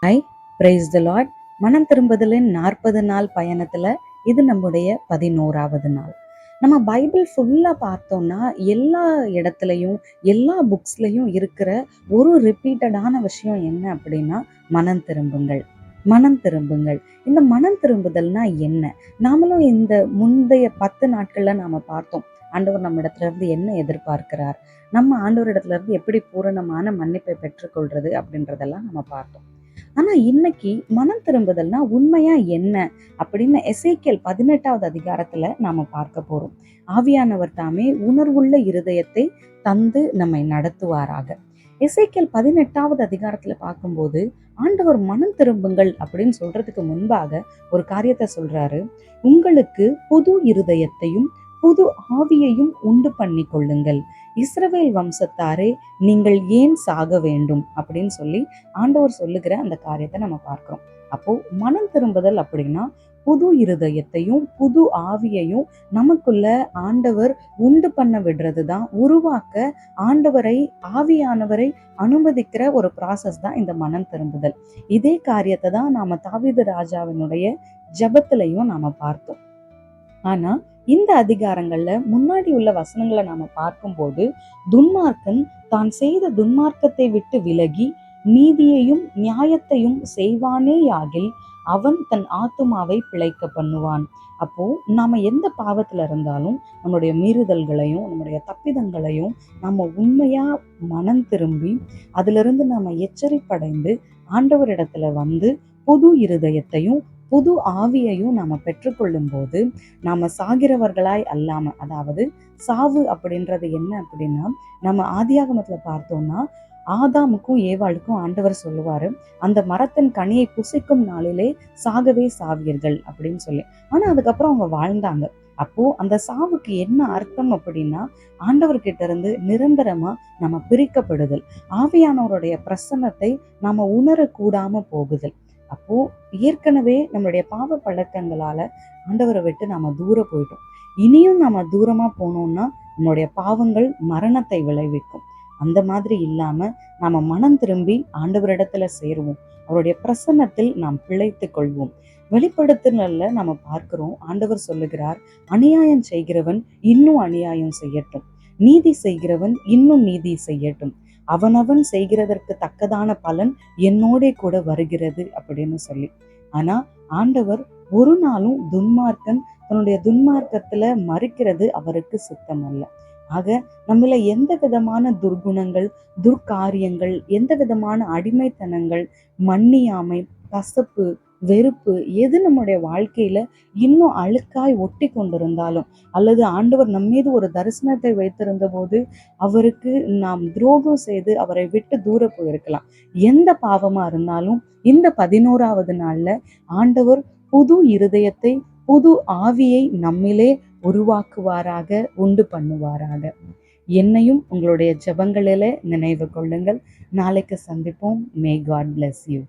Hi, praise the Lord. மனம் திரும்புதலின் 40 நாள் பயணத்துல இது நம்முடைய 11வது நாள். நம்ம பைபிள் ஃபுல்லா பார்த்தோம்னா எல்லா இடத்துலையும் எல்லா புக்ஸ்லையும் இருக்கிற ஒரு ரிப்பீட்டடான விஷயம் என்ன அப்படின்னா, மனம் திரும்புங்கள், மனம் திரும்புங்கள். இந்த மனம் திரும்புதல்னா என்ன? நாமளும் இந்த முந்தைய 10 நாட்கள்ல நாம பார்த்தோம். ஆண்டவர் நம்ம இடத்துல இருந்து என்ன எதிர்பார்க்கிறார், நம்ம ஆண்டவர் இடத்துல இருந்து எப்படி பூரணமான மன்னிப்பை பெற்றுக்கொள்றது அப்படின்றதெல்லாம் நம்ம பார்த்தோம். ஆனா இன்னைக்கு மனம் திரும்புதல்னா உண்மையா என்ன அப்படின்னு எசேக்கியேல் 18வது அதிகாரத்துல நாம பார்க்க போறோம். ஆவியானவர் தாமே உணர்வுள்ள இருதயத்தை தந்து நம்மை நடத்துவாராக. எசேக்கியேல் 18வது அதிகாரத்துல பார்க்கும்போது ஆண்டவர் மனம் திரும்புங்கள் அப்படின்னு சொல்றதுக்கு முன்பாக ஒரு காரியத்தை சொல்றாரு. உங்களுக்கு புது இருதயத்தையும் புது ஆவியையும் உண்டு பண்ணி கொள்ளுங்கள், இஸ்ரவேல் வம்சத்தாரே நீங்கள் ஏன் சாக வேண்டும் அப்படின்னு சொல்லி ஆண்டவர் சொல்லுகிற அந்த காரியத்தை நம்ம பார்க்கிறோம். அப்போ மனம் திரும்புதல் அப்படின்னா புது இருதயத்தையும் புது ஆவியையும் நமக்குள்ள ஆண்டவர் உண்டு பண்ண விடுறதுதான், உருவாக்க ஆண்டவரை ஆவியானவரை அனுமதிக்கிற ஒரு ப்ராசஸ் தான் இந்த மனம் திரும்புதல். இதே காரியத்தை தான் நாம தாவீது ராஜாவினுடைய ஜெபத்திலையும் நாம பார்த்தோம். ஆனா இந்த அதிகாரங்கள்ல முன்னாடி உள்ள வசனங்களை நாம பார்க்கும்போது துன்மார்க்கன் தான் செய்த துன்மார்க்கத்தை விட்டு விலகி நீதியையும் நியாயத்தையும் செய்வானேயாகில் அவன் தன் ஆத்துமாவை பிழைக்க பண்ணுவான். அப்போ நாம எந்த பாவத்துல இருந்தாலும் நம்மளுடைய மீறுதல்களையும் நம்முடைய தப்பிதங்களையும் நம்ம உண்மையா மனம் திரும்பி அதுல இருந்து நாம எச்சரிப்படைந்து ஆண்டவரிடத்துல வந்து புது இருதயத்தையும் புது ஆவியையும் நாம பெற்றுக்கொள்ளும் போது நாம சாகிறவர்களாய் அல்லாம, அதாவது சாவு அப்படின்றது என்ன அப்படின்னா, நம்ம ஆதியாகமத்துல பார்த்தோம்னா ஆதாமுக்கும் ஏவாளுக்கும் ஆண்டவர் சொல்லுவாரு, அந்த மரத்தின் கனியை புசிக்கும் நாளிலே சாகவே சாவீர்கள் அப்படின்னு சொல்லி. ஆனா அதுக்கப்புறம் அவங்க வாழ்ந்தாங்க. அப்போ அந்த சாவுக்கு என்ன அர்த்தம் அப்படின்னா, ஆண்டவர்கிட்ட இருந்து நிரந்தரமா நம்ம பிரிக்கப்படுதல், ஆவியானவருடைய பிரசன்னத்தை நாம உணரக்கூடாம போகுதல். அப்போ ஏற்கனவே நம்மளுடைய பாவ பழக்கங்களால ஆண்டவரை விட்டு நாம தூரம் போயிட்டோம். இனியும் நாம தூரமா போனோம்னா நம்மளுடைய பாவங்கள் மரணத்தை விளைவிக்கும். அந்த மாதிரி இல்லாம நாம மனம் திரும்பி ஆண்டவரிடத்துல சேருவோம். அவருடைய பிரசன்னத்தில் நாம் பிழைத்துக் கொள்வோம். வெளிப்படுத்துதல்ல நாம பார்க்கிறோம், ஆண்டவர் சொல்லுகிறார், அநியாயம் செய்கிறவன் இன்னும் அநியாயம் செய்யட்டும், நீதி செய்கிறவன் இன்னும் நீதி செய்யட்டும், அவனவன் செய்கிறதற்கு தக்கதான பலன் என்னோட கூட வருகிறது அப்படின்னு சொல்லி. ஆனா ஆண்டவர் ஒரு நாளும் துன்மார்க்கன் தன்னுடைய துன்மார்க்கத்துல மறிக்கிறது அவருக்கு சித்தம் அல்ல. ஆக நம்மள எந்த விதமான துர்குணங்கள், துர்காரியங்கள், எந்த விதமான அடிமைத்தனங்கள், மன்னியாமை, கசப்பு, வெறுப்பு எது நம்முடைய வாழ்க்கையில இன்னும் அழுக்காய் ஒட்டி கொண்டிருந்தாலும், அல்லது ஆண்டவர் நம்மீது ஒரு தரிசனத்தை வைத்திருந்த போது அவருக்கு நாம் துரோகம் செய்து அவரை விட்டு தூர போயிருக்கலாம். எந்த பாவமா இருந்தாலும் இந்த 11வது நாள்ல ஆண்டவர் புது இருதயத்தை புது ஆவியை நம்மிலே உருவாக்குவாராக, உண்டு பண்ணுவாராக. என்னையும் உங்களுடைய ஜெபங்களிலே நினைவு கொள்ளுங்கள். நாளைக்கு சந்திப்போம். May God bless you.